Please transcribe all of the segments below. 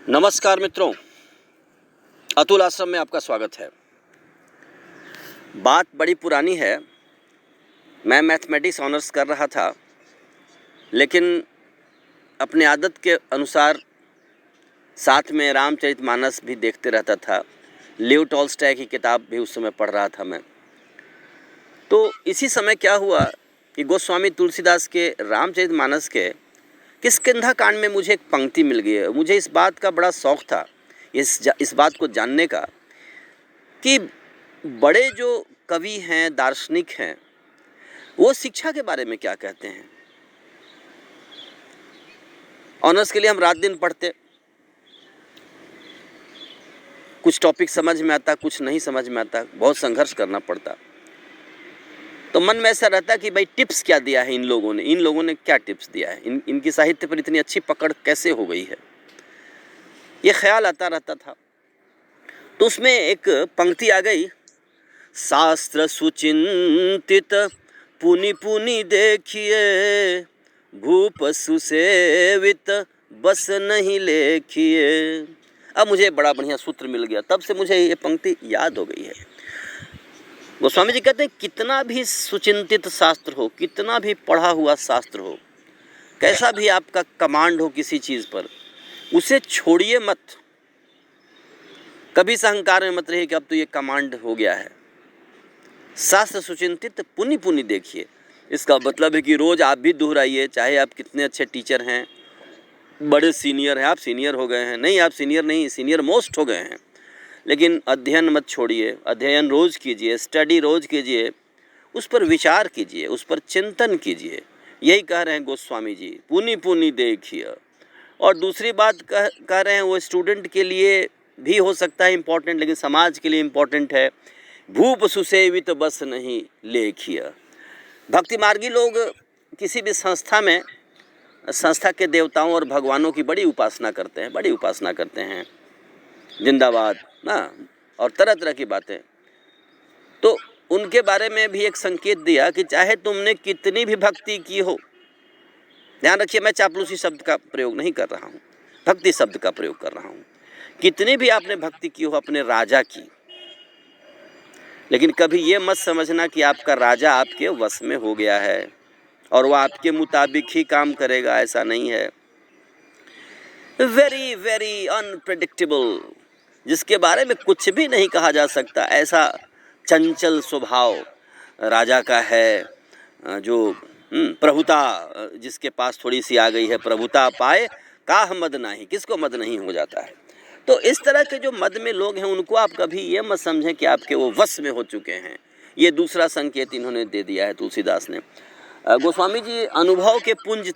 नमस्कार मित्रों, अतुल आश्रम में आपका स्वागत है। बात बड़ी पुरानी है। मैं मैथमेटिक्स ऑनर्स कर रहा था, लेकिन अपने आदत के अनुसार साथ में रामचरितमानस भी देखते रहता था। लियो टॉल्स्टॉय की किताब भी उस समय पढ़ रहा था मैं। तो इसी समय क्या हुआ कि गोस्वामी तुलसीदास के रामचरितमानस के किष्किंधा कांड में मुझे एक पंक्ति मिल गई है। मुझे इस बात का बड़ा शौक़ था, इस बात को जानने का कि बड़े जो कवि हैं, दार्शनिक हैं, वो शिक्षा के बारे में क्या कहते हैं। ऑनर्स के लिए हम रात दिन पढ़ते, कुछ टॉपिक समझ में आता, कुछ नहीं समझ में आता, बहुत संघर्ष करना पड़ता। तो मन में ऐसा रहता कि भाई टिप्स क्या दिया है इन लोगों ने क्या टिप्स दिया है, इनकी साहित्य पर इतनी अच्छी पकड़ कैसे हो गई है, ये ख्याल आता रहता था। तो उसमें एक पंक्ति आ गई, शास्त्र सुचिंतित पुनि पुनि देखिए, भूप सुसेवित बस नहीं लेखिए। अब मुझे बड़ा बढ़िया सूत्र मिल गया, तब से मुझे ये पंक्ति याद हो गई है। गोस्वामी जी कहते हैं कितना भी सुचिंतित शास्त्र हो, कितना भी पढ़ा हुआ शास्त्र हो, कैसा भी आपका कमांड हो किसी चीज़ पर, उसे छोड़िए मत। कभी से अहंकार में मत रहिए कि अब तो ये कमांड हो गया है। शास्त्र सुचिंतित पुनि पुनि देखिए, इसका मतलब है कि रोज़ आप भी दोहराइए, चाहे आप कितने अच्छे टीचर हैं, बड़े सीनियर हैं, आप सीनियर हो गए हैं, नहीं आप सीनियर नहीं, सीनियर मोस्ट हो गए हैं, लेकिन अध्ययन मत छोड़िए। अध्ययन रोज़ कीजिए, स्टडी रोज़ कीजिए, उस पर विचार कीजिए, उस पर चिंतन कीजिए। यही कह रहे हैं गोस्वामी जी, पुनि पुनि देखिए। और दूसरी बात कह रहे हैं, वो स्टूडेंट के लिए भी हो सकता है इम्पोर्टेंट, लेकिन समाज के लिए इम्पोर्टेंट है, भूप सुसेवित बस नहीं लेखिए। भक्ति मार्गी लोग किसी भी संस्था के देवताओं और भगवानों की बड़ी उपासना करते हैं, जिंदाबाद ना, और तरह तरह की बातें। तो उनके बारे में भी एक संकेत दिया कि चाहे तुमने कितनी भी भक्ति की हो, ध्यान रखिए मैं चापलूसी शब्द का प्रयोग नहीं कर रहा हूँ, भक्ति शब्द का प्रयोग कर रहा हूँ। कितनी भी आपने भक्ति की हो अपने राजा की, लेकिन कभी ये मत समझना कि आपका राजा आपके वश में हो गया है और वह आपके मुताबिक ही काम करेगा, ऐसा नहीं है। वेरी वेरी अनप्रेडिक्टेबल, जिसके बारे में कुछ भी नहीं कहा जा सकता, ऐसा चंचल स्वभाव राजा का है, जो प्रभुता जिसके पास थोड़ी सी आ गई है, प्रभुता पाए काह मद नहीं, किसको मद नहीं हो जाता है। तो इस तरह के जो मद में लोग हैं, उनको आप कभी ये मत समझें कि आपके वो वश में हो चुके हैं। ये दूसरा संकेत इन्होंने दे दिया है तुलसीदास ने। गोस्वामी जी अनुभव के पुंज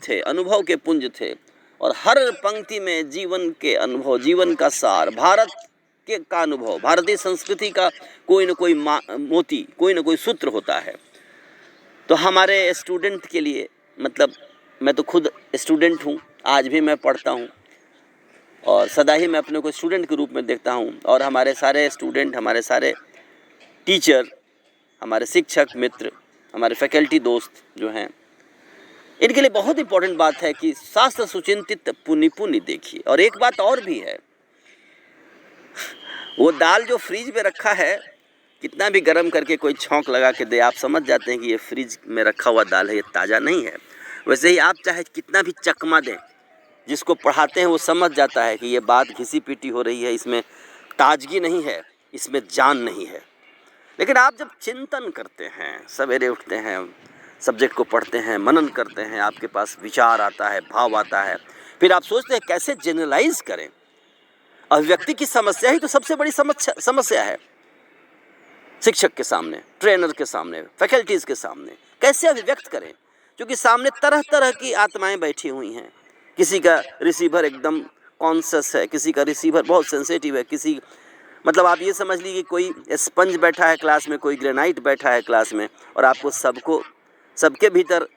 थे, और हर पंक्ति में जीवन के अनुभव, जीवन का सार, भारत का अनुभव, भारतीय संस्कृति का कोई न कोई मोती, कोई न कोई सूत्र होता है। तो हमारे स्टूडेंट के लिए, मतलब मैं तो खुद स्टूडेंट हूँ, आज भी मैं पढ़ता हूँ और सदा ही मैं अपने को स्टूडेंट के रूप में देखता हूँ। और हमारे सारे स्टूडेंट, हमारे सारे टीचर, हमारे शिक्षक मित्र, हमारे फैकल्टी दोस्त जो हैं, इनके लिए बहुत इंपॉर्टेंट बात है कि शास्त्र सुचिंतित पुनि पुनि देखिए। और एक बात और भी है, वो दाल जो फ्रिज में रखा है, कितना भी गर्म करके कोई छौंक लगा के दे, आप समझ जाते हैं कि ये फ्रिज में रखा हुआ दाल है, ये ताज़ा नहीं है। वैसे ही आप चाहे कितना भी चकमा दें, जिसको पढ़ाते हैं वो समझ जाता है कि ये बात घिसी पीटी हो रही है, इसमें ताजगी नहीं है, इसमें जान नहीं है। लेकिन आप जब चिंतन करते हैं, सवेरे उठते हैं, सब्जेक्ट को पढ़ते हैं, मनन करते हैं, आपके पास विचार आता है, भाव आता है, फिर आप सोचते हैं कैसे जनरलाइज करें। अभिव्यक्ति की समस्या ही तो सबसे बड़ी समस्या है। शिक्षक के सामने, ट्रेनर के सामने, फैकल्टीज़ के सामने कैसे अभिव्यक्त करें, क्योंकि सामने तरह तरह की आत्माएं बैठी हुई हैं। किसी का रिसीवर एकदम कॉन्शियस है, किसी का रिसीवर बहुत सेंसिटिव है, किसी, मतलब आप ये समझ लीजिए कोई स्पंज बैठा है क्लास में, कोई ग्रेनाइट बैठा है क्लास में, और आपको सबके भीतर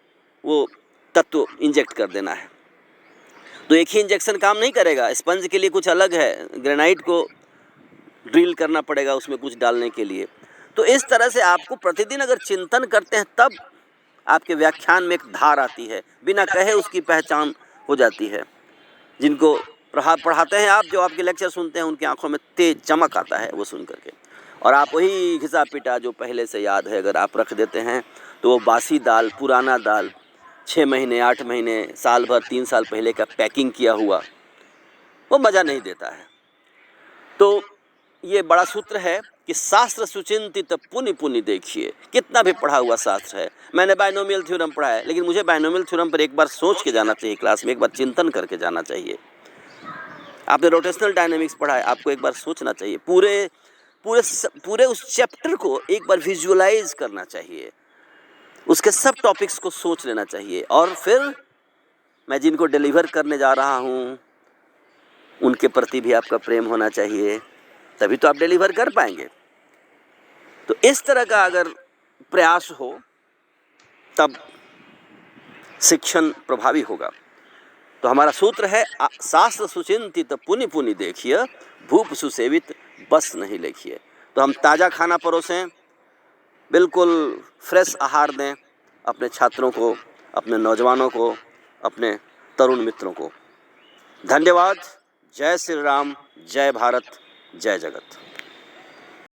वो तत्व इंजेक्ट कर देना है। तो एक ही इंजेक्शन काम नहीं करेगा, स्पंज के लिए कुछ अलग है, ग्रेनाइट को ड्रिल करना पड़ेगा उसमें कुछ डालने के लिए। तो इस तरह से आपको प्रतिदिन अगर चिंतन करते हैं, तब आपके व्याख्यान में एक धार आती है, बिना कहे उसकी पहचान हो जाती है। जिनको पढ़ाते हैं आप, जो आपके लेक्चर सुनते हैं उनकी आंखों में तेज चमक आता है वो सुन करके, और आप वही घिसा पिटा जो पहले से याद है अगर आप रख देते हैं तो वो बासी दाल, पुराना दाल, 6 महीने 8 महीने साल भर 3 साल पहले का पैकिंग किया हुआ, वो मज़ा नहीं देता है। तो ये बड़ा सूत्र है कि शास्त्र सुचिंतित पुनि पुनि देखिए। कितना भी पढ़ा हुआ शास्त्र है, मैंने बाइनोमियल थ्योरम पढ़ा है, लेकिन मुझे बाइनोमियल थ्योरम पर एक बार सोच के जाना चाहिए, क्लास में एक बार चिंतन करके जाना चाहिए। आपने रोटेशनल डायनामिक्स पढ़ा है, आपको एक बार सोचना चाहिए, पूरे उस चैप्टर को एक बार विजुअलाइज करना चाहिए, उसके सब टॉपिक्स को सोच लेना चाहिए, और फिर मैं जिनको डिलीवर करने जा रहा हूँ उनके प्रति भी आपका प्रेम होना चाहिए, तभी तो आप डिलीवर कर पाएंगे। तो इस तरह का अगर प्रयास हो तब शिक्षण प्रभावी होगा। तो हमारा सूत्र है शास्त्र सुचिंतित पुनि पुनि देखिए, भूप सुसेवित बस नहीं लेखिए। तो हम ताज़ा खाना परोसें, बिल्कुल फ्रेश आहार दें अपने छात्रों को, अपने नौजवानों को, अपने तरुण मित्रों को। धन्यवाद। जय श्री राम, जय भारत, जय जगत।